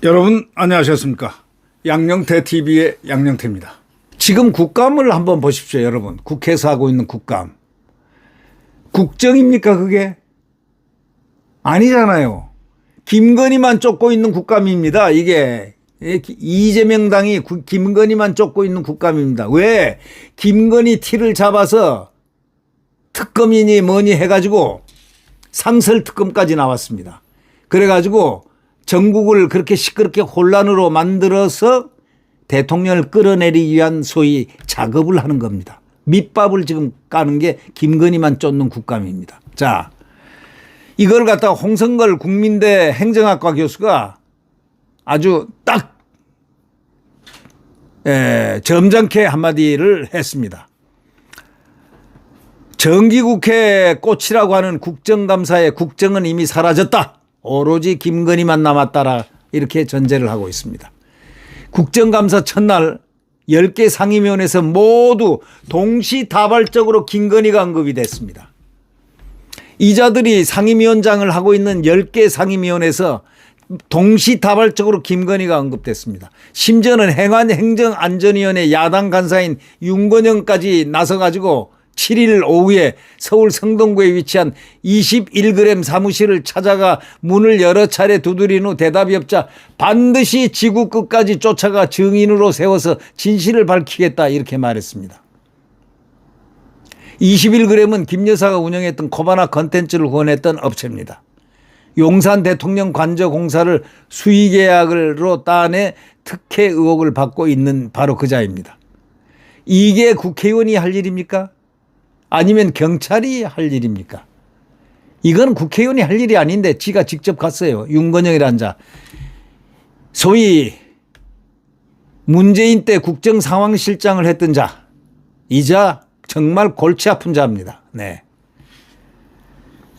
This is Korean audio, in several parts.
여러분 안녕하셨습니까? 양녕태 TV의 양녕태입니다. 지금 국감을 한번 보십시오. 여러분, 국회에서 하고 있는 국감. 국정입니까 그게? 아니잖아요. 김건희만 쫓고 있는 국감입니다. 이게 이재명 당이 김건희만 쫓고 있는 국감입니다. 왜? 김건희 티를 잡아서 특검이니 뭐니 해가지고 상설특검까지 나왔습니다. 그래가지고 전국을 그렇게 시끄럽게 혼란으로 만들어서 대통령을 끌어내리기 위한 소위 작업을 하는 겁니다. 밑밥을 지금 까는 게 김건희만 쫓는 국감입니다. 자, 이걸 갖다가 홍성걸 국민대 행정학과 교수가 아주 딱 점잖게 한마디를 했습니다. 정기국회 꽃이라고 하는 국정감사의 국정은 이미 사라졌다. 오로지 김건희만 남았다라 이렇게 전제를 하고 있습니다. 국정감사 첫날 10개 상임위원회에서 모두 동시다발적으로 김건희가 언급이 됐습니다. 이자들이 상임위원장을 하고 있는 10개 상임위원회에서 동시다발적으로 김건희가 언급됐습니다. 심지어는 행정안전위원회 야당 간사인 윤건영까지 나서가지고 7일 오후에 서울 성동구에 위치한 21g 사무실을 찾아가 문을 여러 차례 두드린 후 대답이 없자 반드시 지구 끝까지 쫓아가 증인으로 세워서 진실을 밝히겠다 이렇게 말했습니다. 21g은 김 여사가 운영했던 코바나 컨텐츠를 후원했던 업체입니다. 용산 대통령 관저 공사를 수의계약으로 따내 특혜 의혹을 받고 있는 바로 그 자입니다. 이게 국회의원이 할 일입니까? 아니면 경찰이 할 일입니까? 이건 국회의원이 할 일이 아닌데 지가 직접 갔어요. 윤건영이라는 자. 소위 문재인 때 국정상황실장을 했던 자. 이 자 정말 골치 아픈 자입니다. 네.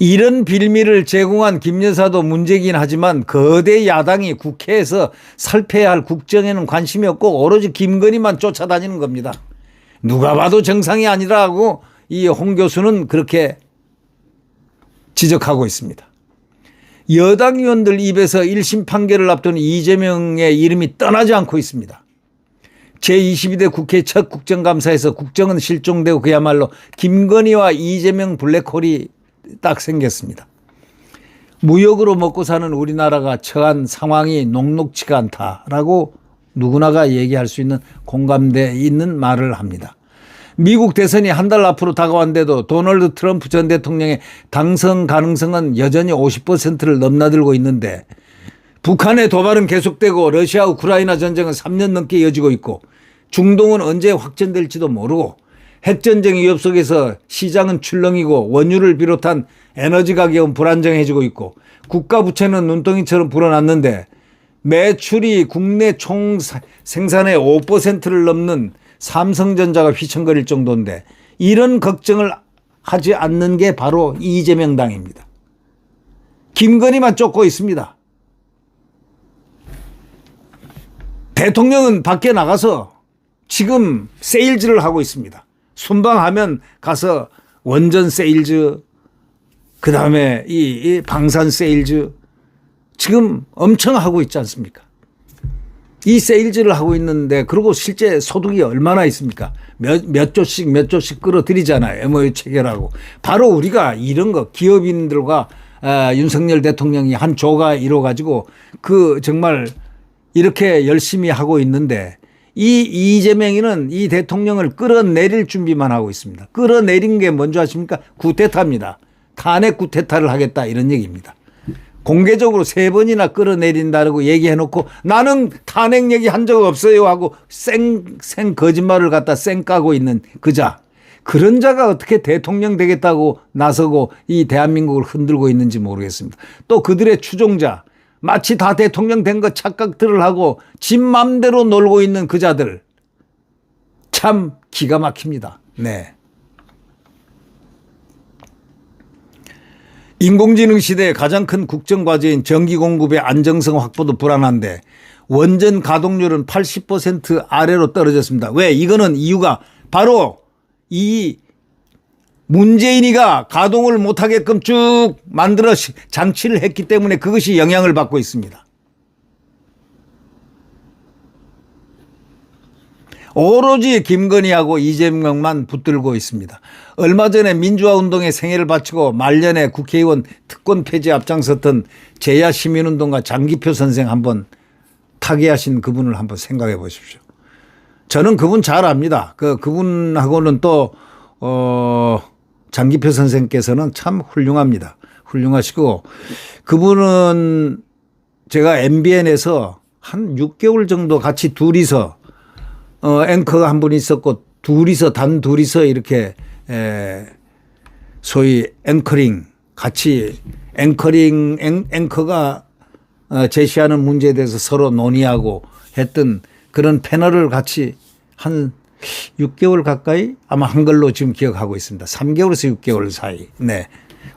이런 빌미를 제공한 김 여사도 문제긴 하지만 거대 야당이 국회에서 살펴야 할 국정에는 관심이 없고 오로지 김건희만 쫓아다니는 겁니다. 누가 봐도 정상이 아니라고 이 홍 교수는 그렇게 지적하고 있습니다. 여당 의원들 입에서 1심 판결을 앞둔 이재명의 이름이 떠나지 않고 있습니다. 제22대 국회 첫 국정감사에서 국정은 실종되고 그야말로 김건희와 이재명 블랙홀이 딱 생겼습니다. 무역으로 먹고 사는 우리나라가 처한 상황이 녹록치가 않다라고 누구나가 얘기할 수 있는 공감대 있는 말을 합니다. 미국 대선이 한 달 앞으로 다가왔는데도 도널드 트럼프 전 대통령의 당선 가능성은 여전히 50%를 넘나들고 있는데 북한의 도발은 계속되고 러시아 우크라이나 전쟁은 3년 넘게 이어지고 있고 중동은 언제 확전될지도 모르고 핵전쟁 위협 속에서 시장은 출렁이고 원유를 비롯한 에너지 가격은 불안정해지고 있고 국가 부채는 눈덩이처럼 불어났는데 매출이 국내 총 생산의 5%를 넘는 삼성전자가 휘청거릴 정도인데 이런 걱정을 하지 않는 게 바로 이재명 당입니다. 김건희만 쫓고 있습니다. 대통령은 밖에 나가서 지금 세일즈를 하고 있습니다. 순방하면 가서 원전 세일즈, 그 다음에 이 방산 세일즈 지금 엄청 하고 있지 않습니까? 이 세일즈를 하고 있는데 그리고 실제 소득이 얼마나 있습니까? 몇 조씩 끌어들이잖아요. MOU 체결하고. 바로 우리가 이런 거 기업인들과 윤석열 대통령이 한 조가 이뤄가지고 그 정말 이렇게 열심히 하고 있는데 이 이재명이는 이 대통령을 끌어내릴 준비만 하고 있습니다. 끌어내린 게 뭔지 아십니까? 쿠데타입니다. 탄핵 쿠데타를 하겠다 이런 얘기입니다. 공개적으로 3번이나 끌어내린다고 얘기해놓고 나는 탄핵 얘기 한 적 없어요 하고 생 거짓말을 갖다 까고 있는 그 자. 그런 자가 어떻게 대통령 되겠다고 나서고 이 대한민국을 흔들고 있는지 모르겠습니다. 또 그들의 추종자. 마치 다 대통령 된 것 착각들을 하고 지 맘대로 놀고 있는 그 자들. 참 기가 막힙니다. 네. 인공지능 시대의 가장 큰 국정과제인 전기 공급의 안정성 확보도 불안한데 원전 가동률은 80% 아래로 떨어졌습니다. 왜? 이거는 이유가 바로 이 문재인이가 가동을 못하게끔 쭉 만들어 장치를 했기 때문에 그것이 영향을 받고 있습니다. 오로지 김건희하고 이재명만 붙들고 있습니다. 얼마 전에 민주화운동에 생애를 바치고 말년에 국회의원 특권 폐지 앞장섰던 제야 시민운동가 장기표 선생 한번 타계하신 그분을 한번 생각해 보십시오. 저는 그분 잘 압니다. 그분하고는 또 장기표 선생께서는 참 훌륭합니다. 훌륭하시고 그분은 제가 MBN에서 한 6개월 정도 같이 둘이서 앵커가 한 분 있었고 단 둘이서 이렇게 소위 앵커링 같이 앵커가 제시하는 문제에 대해서 서로 논의하고 했던 그런 패널을 같이 한 6개월 가까이 아마 한 걸로 지금 기억하고 있습니다. 3개월에서 6개월 사이. 네.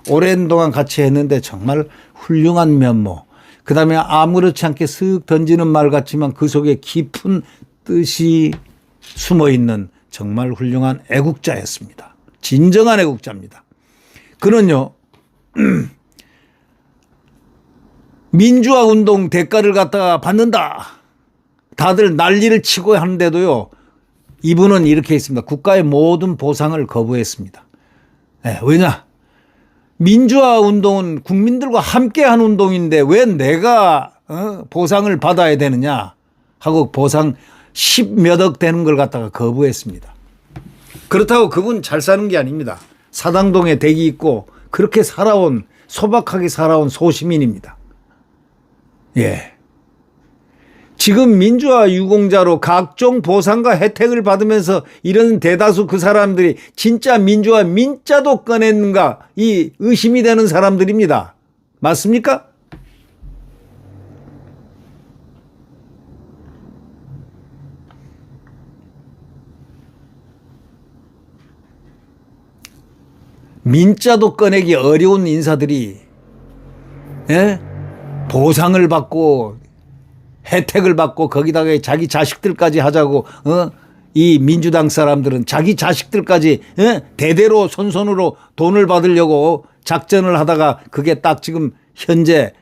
오랜 동안 같이 했는데 정말 훌륭한 면모. 그다음에 아무렇지 않게 쓱 던지는 말 같지만 그 속에 깊은 뜻이 숨어 있는 정말 훌륭한 애국자였습니다. 진정한 애국자입니다. 그는요, 민주화 운동 대가를 갖다가 받는다. 다들 난리를 치고 하는데도요, 이분은 이렇게 했습니다. 국가의 모든 보상을 거부했습니다. 네, 왜냐? 민주화 운동은 국민들과 함께한 운동인데 왜 내가 보상을 받아야 되느냐 하고 보상 10몇억 되는 걸 갖다가 거부했습니다. 그렇다고 그분 잘 사는 게 아닙니다. 사당동에 댁이 있고 그렇게 소박하게 살아온 소시민입니다. 예. 지금 민주화 유공자로 각종 보상과 혜택을 받으면서 이런 대다수 그 사람들이 진짜 민주화 민자도 꺼냈는가 이 의심이 되는 사람들입니다. 맞습니까? 민자도 꺼내기 어려운 인사들이 보상을 받고 혜택을 받고 거기다가 자기 자식들까지 하자고 이 민주당 사람들은 자기 자식들까지 대대로 손손으로 돈을 받으려고 작전을 하다가 그게 딱 지금 현재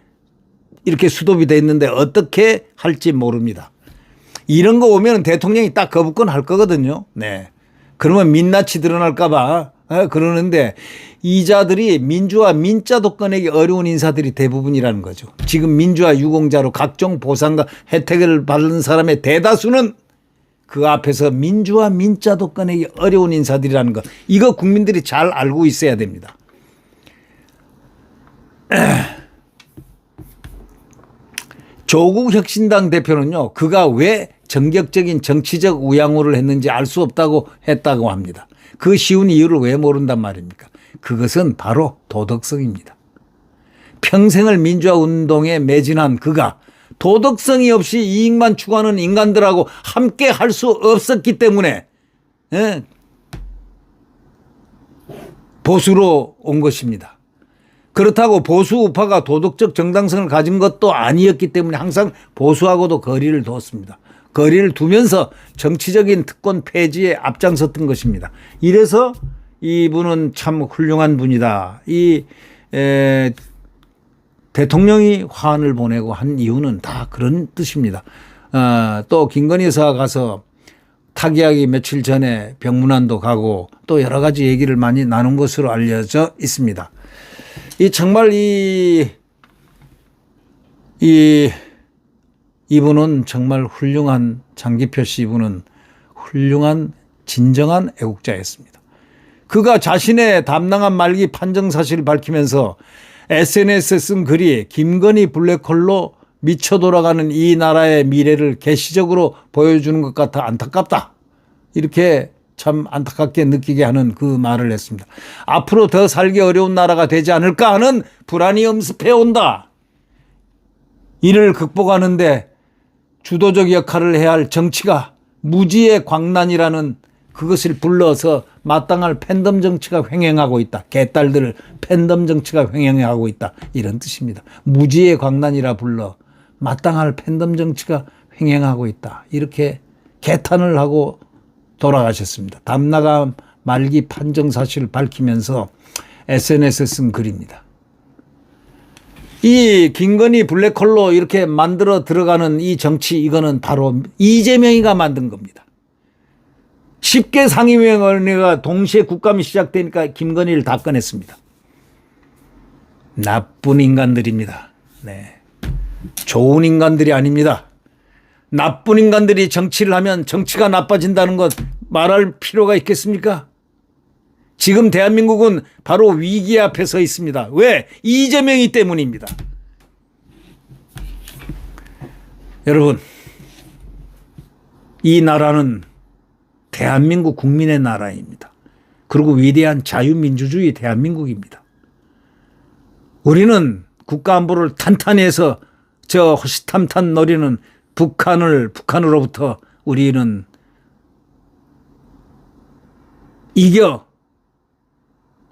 이렇게 수도비 돼 있는데 어떻게 할지 모릅니다. 이런 거 오면 대통령이 딱 거부권 할 거거든요. 네. 그러면 민낯이 드러날까 봐 그러는데 이자들이 민주화 민자도 꺼내기 어려운 인사들이 대부분이라는 거죠. 지금 민주화 유공자로 각종 보상과 혜택을 받는 사람의 대다수는 그 앞에서 민주화 민자도 꺼내기 어려운 인사들이라는 거. 이거 국민들이 잘 알고 있어야 됩니다. 조국 혁신당 대표는요. 그가 왜 전격적인 정치적 우양호를 했는지 알 수 없다고 했다고 합니다. 그 쉬운 이유를 왜 모른단 말입니까? 그것은 바로 도덕성입니다. 평생을 민주화 운동에 매진한 그가 도덕성이 없이 이익만 추구하는 인간들하고 함께 할 수 없었기 때문에 보수로 온 것입니다. 그렇다고 보수 우파가 도덕적 정당성을 가진 것도 아니었기 때문에 항상 보수하고도 거리를 두었습니다. 거리를 두면서 정치적인 특권 폐지에 앞장섰던 것입니다. 이래서 이분은 참 훌륭한 분이다. 대통령이 화환을 보내고 한 이유는 다 그런 뜻입니다. 또 김건희 여사가 가서 타계하기 며칠 전에 병문안도 가고 또 여러 가지 얘기를 많이 나눈 것으로 알려져 있습니다. 정말 이분은 정말 훌륭한 장기표 씨 이분은 훌륭한 진정한 애국자였습니다. 그가 자신의 담당한 말기 판정 사실을 밝히면서 SNS에 쓴 글이 김건희 블랙홀로 미쳐 돌아가는 이 나라의 미래를 계시적으로 보여주는 것 같아 안타깝다. 이렇게 참 안타깝게 느끼게 하는 그 말을 했습니다. 앞으로 더 살기 어려운 나라가 되지 않을까 하는 불안이 엄습해 온다. 이를 극복하는데 주도적 역할을 해야 할 정치가 무지의 광란이라는 그것을 불러서 마땅할 팬덤 정치가 횡행하고 있다. 개딸들을 팬덤 정치가 횡행하고 있다. 이런 뜻입니다. 무지의 광란이라 불러 마땅할 팬덤 정치가 횡행하고 있다. 이렇게 개탄을 하고 돌아가셨습니다. 담나가 말기 판정 사실을 밝히면서 SNS에 쓴 글입니다. 이 김건희 블랙홀로 이렇게 만들어 들어가는 이 정치, 이거는 바로 이재명이가 만든 겁니다. 쉽게 상임위원회가 동시에 국감이 시작되니까 김건희를 다 꺼냈습니다. 나쁜 인간들입니다. 네. 좋은 인간들이 아닙니다. 나쁜 인간들이 정치를 하면 정치가 나빠진다는 것 말할 필요가 있겠습니까? 지금 대한민국은 바로 위기 앞에 서 있습니다. 왜? 이재명이 때문입니다. 여러분, 이 나라는 대한민국 국민의 나라입니다. 그리고 위대한 자유민주주의 대한민국입니다. 우리는 국가안보를 탄탄히 해서 저 호시탐탐 노리는 북한으로부터 우리는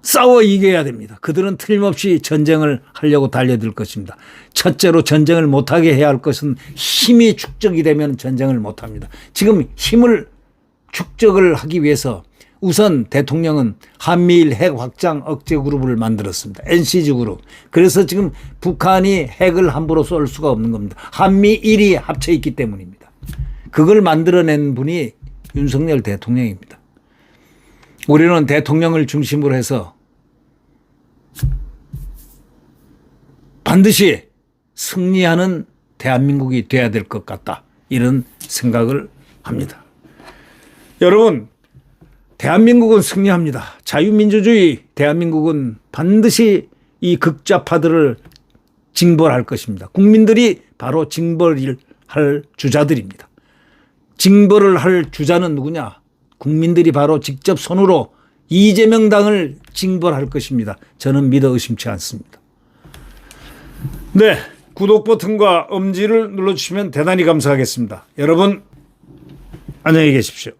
싸워 이겨야 됩니다. 그들은 틀림없이 전쟁을 하려고 달려들 것입니다. 첫째로 전쟁을 못하게 해야 할 것은 힘이 축적이 되면 전쟁을 못합니다. 지금 힘을 축적을 하기 위해서 우선 대통령은 한미일 핵 확장 억제 그룹을 만들었습니다. NCG 그룹. 그래서 지금 북한이 핵을 함부로 쏠 수가 없는 겁니다. 한미일이 합쳐 있기 때문입니다. 그걸 만들어낸 분이 윤석열 대통령입니다. 우리는 대통령을 중심으로 해서 반드시 승리하는 대한민국이 돼야 될 것 같다. 이런 생각을 합니다. 여러분, 대한민국은 승리합니다. 자유민주주의 대한민국은 반드시 이 극좌파들을 징벌할 것입니다. 국민들이 바로 징벌을 할 주자들입니다. 징벌을 할 주자는 누구냐? 국민들이 바로 직접 손으로 이재명 당을 징벌할 것입니다. 저는 믿어 의심치 않습니다. 네, 구독 버튼과 엄지를 눌러주시면 대단히 감사하겠습니다. 여러분, 안녕히 계십시오.